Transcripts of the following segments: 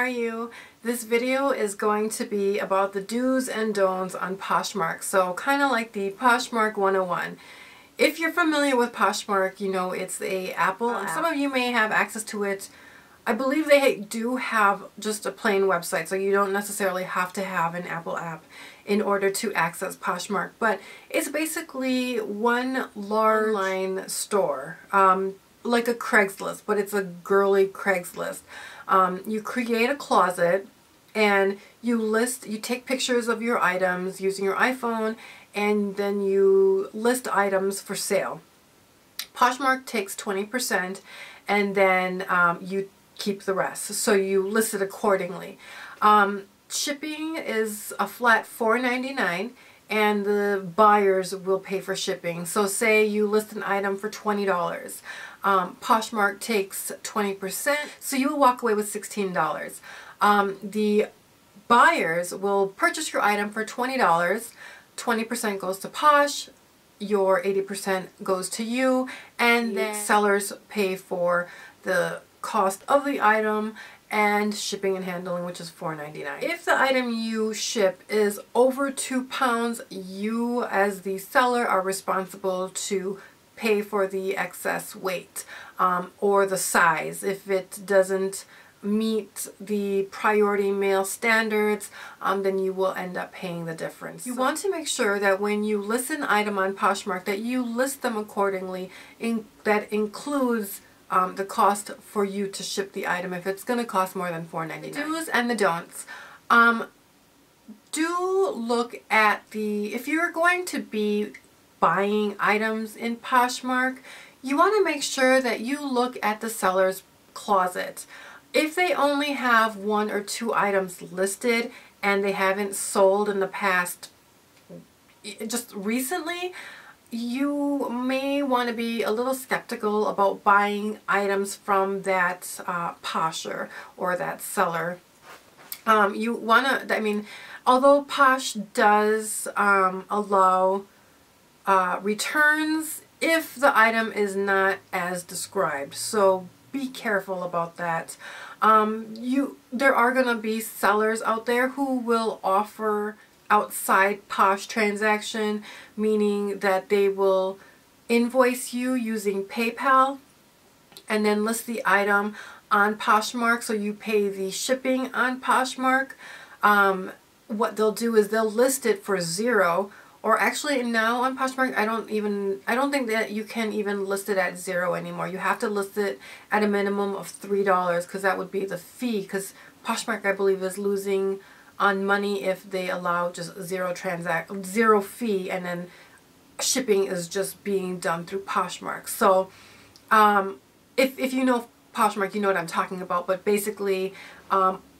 you? This video is going to be about the do's and don'ts on Poshmark. So kind of like the Poshmark 101. If you're familiar with Poshmark, you know it's a Apple app. Some of you may have access to it. I believe they do have just a plain website, so you don't necessarily have to have an Apple app in order to access Poshmark. But it's basically one large online store, like a Craigslist, but it's a girly Craigslist. You create a closet and you take pictures of your items using your iPhone, and then you list items for sale. Poshmark takes 20% and then you keep the rest. So you list it accordingly. Shipping is a flat $4.99 and the buyers will pay for shipping. So say you list an item for $20. Poshmark takes 20%, so you will walk away with $16. The buyers will purchase your item for $20. 20% goes to Posh, your 80% goes to you, and the sellers pay for the cost of the item and shipping and handling, which is $4.99. If the item you ship is over 2 pounds, you as the seller are responsible to pay for the excess weight or the size. If it doesn't meet the priority mail standards, then you will end up paying the difference. You want to make sure that when you list an item on Poshmark that you list them accordingly. That includes the cost for you to ship the item if it's going to cost more than $4.99. The do's and the don'ts. Do look at if you're going to be buying items in Poshmark, you want to make sure that you look at the seller's closet. If they only have 1 or 2 items listed and they haven't sold in the past, just recently, you may want to be a little skeptical about buying items from that Posher or that seller. You want to, I mean, although Posh does allow returns if the item is not as described, so be careful about that. There are going to be sellers out there who will offer outside Posh transaction, meaning that they will invoice you using PayPal and then list the item on Poshmark, so you pay the shipping on Poshmark. What they'll do is they'll list it for $0, or actually now on Poshmark I don't think that you can even list it at $0 anymore. You have to list it at a minimum of $3 because that would be the fee, because Poshmark I believe is losing on money if they allow just zero fee, and then shipping is just being done through Poshmark. So if you know Poshmark, you know what I'm talking about. But basically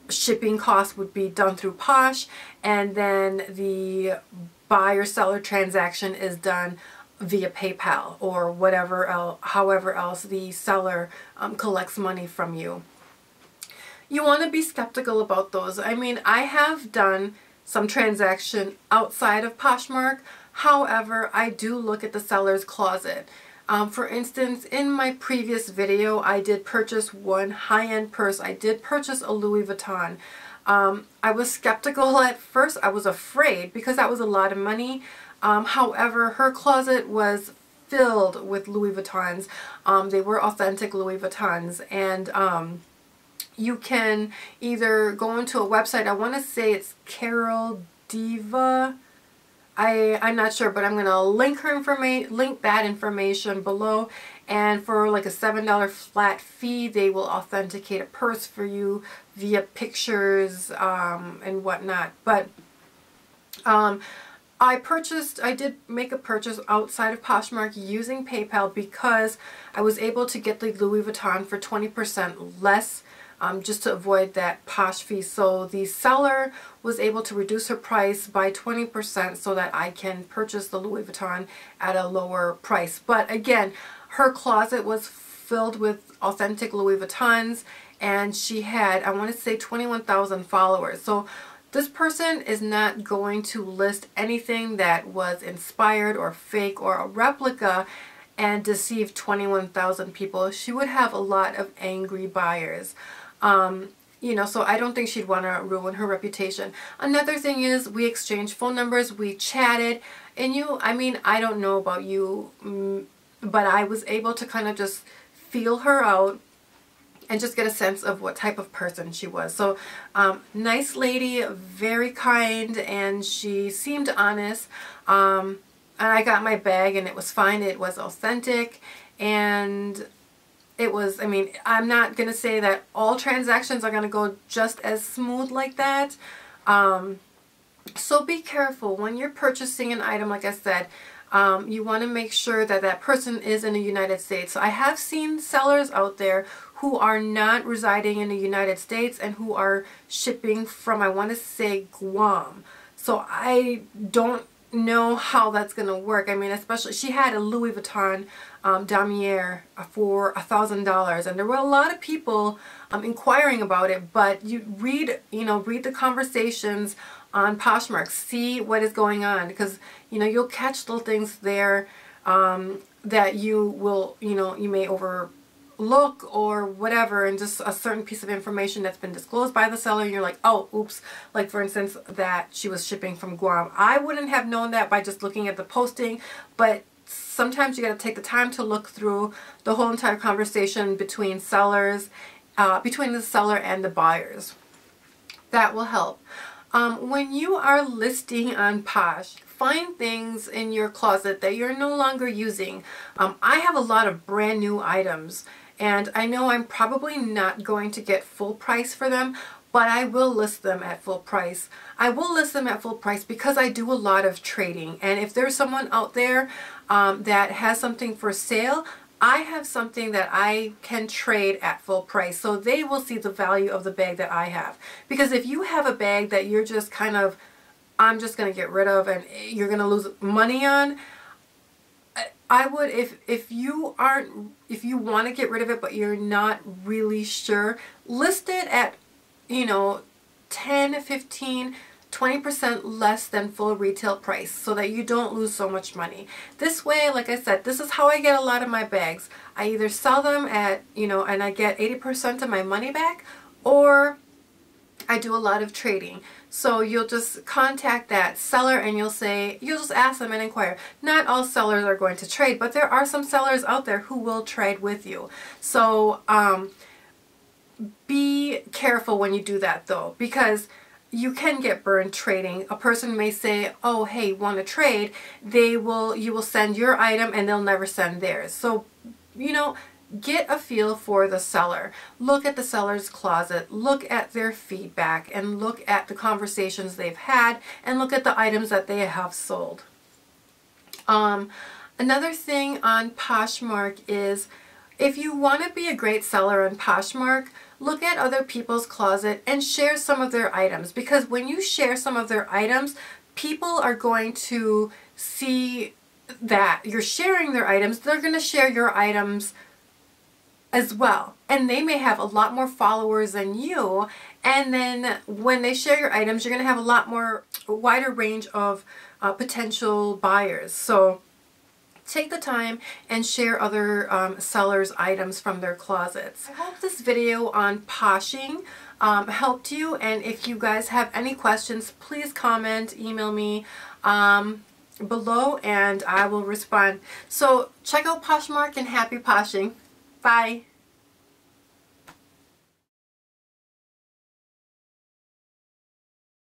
shipping costs would be done through Posh, and then the buyer-seller transaction is done via PayPal or whatever else, however else the seller collects money from you. You want to be skeptical about those. I mean, I have done some transaction outside of Poshmark. However, I do look at the seller's closet. For instance, in my previous video, I did purchase one high-end purse. I did purchase a Louis Vuitton. I was skeptical at first. I was afraid because that was a lot of money. However, her closet was filled with Louis Vuittons. They were authentic Louis Vuittons, and you can either go into a website. I want to say it's Carol Diva. I'm not sure, but I'm going to link that information below. And for like a $7 flat fee, they will authenticate a purse for you via pictures and whatnot. But I did make a purchase outside of Poshmark using PayPal because I was able to get the Louis Vuitton for 20% less. Just to avoid that Posh fee. So the seller was able to reduce her price by 20% so that I can purchase the Louis Vuitton at a lower price. But again, her closet was filled with authentic Louis Vuittons, and she had, I want to say, 21,000 followers. So this person is not going to list anything that was inspired or fake or a replica and deceive 21,000 people. She would have a lot of angry buyers. You know, so I don't think she'd want to ruin her reputation. Another thing is we exchanged phone numbers, we chatted, and I mean, I don't know about you, but I was able to kind of just feel her out and just get a sense of what type of person she was. So, nice lady, very kind, and she seemed honest. And I got my bag and it was fine. It was authentic, and it was, I mean, I'm not going to say that all transactions are going to go just as smooth like that. So be careful when you're purchasing an item. Like I said, you want to make sure that that person is in the United States. So I have seen sellers out there who are not residing in the United States and who are shipping from, I want to say, Guam. So I don't know how that's going to work. I mean, especially, she had a Louis Vuitton damier for $1,000, and there were a lot of people inquiring about it. But you read the conversations on Poshmark, see what is going on, because you'll catch little things there that you may overlook or whatever, and just a certain piece of information that's been disclosed by the seller, and you're like, oh, oops. Like, for instance, that she was shipping from Guam. I wouldn't have known that by just looking at the posting, but sometimes you got to take the time to look through the whole entire conversation between sellers, between the seller and the buyers. That will help. When you are listing on Posh, find things in your closet that you're no longer using. I have a lot of brand new items, and I know I'm probably not going to get full price for them, but I will list them at full price. I will list them at full price because I do a lot of trading, and if there's someone out there that has something for sale, I have something that I can trade at full price, so they will see the value of the bag that I have. Because if you have a bag that you're just kind of, I'm just going to get rid of and you're going to lose money on, I would, if you want to get rid of it but you're not really sure, list it at 10, 15, 20% less than full retail price, so that you don't lose so much money. This way, like I said, this is how I get a lot of my bags. I either sell them at, and I get 80% of my money back, or I do a lot of trading. So you'll just contact that seller and you'll just ask them and inquire. Not all sellers are going to trade, but there are some sellers out there who will trade with you. So be careful when you do that though, because you can get burned trading. A person may say, oh, hey, want to trade? You will send your item and they'll never send theirs. So, get a feel for the seller. Look at the seller's closet, look at their feedback, and look at the conversations they've had, and look at the items that they have sold. Another thing on Poshmark is, if you want to be a great seller on Poshmark, look at other people's closet and share some of their items, because when you share some of their items, people are going to see that you're sharing their items. They're going to share your items as well, and they may have a lot more followers than you, and then when they share your items, you're going to have a wider range of potential buyers. So take the time and share other sellers' items from their closets. I hope this video on poshing helped you, and if you guys have any questions, please comment, email me below, and I will respond. So check out Poshmark and happy poshing. Bye.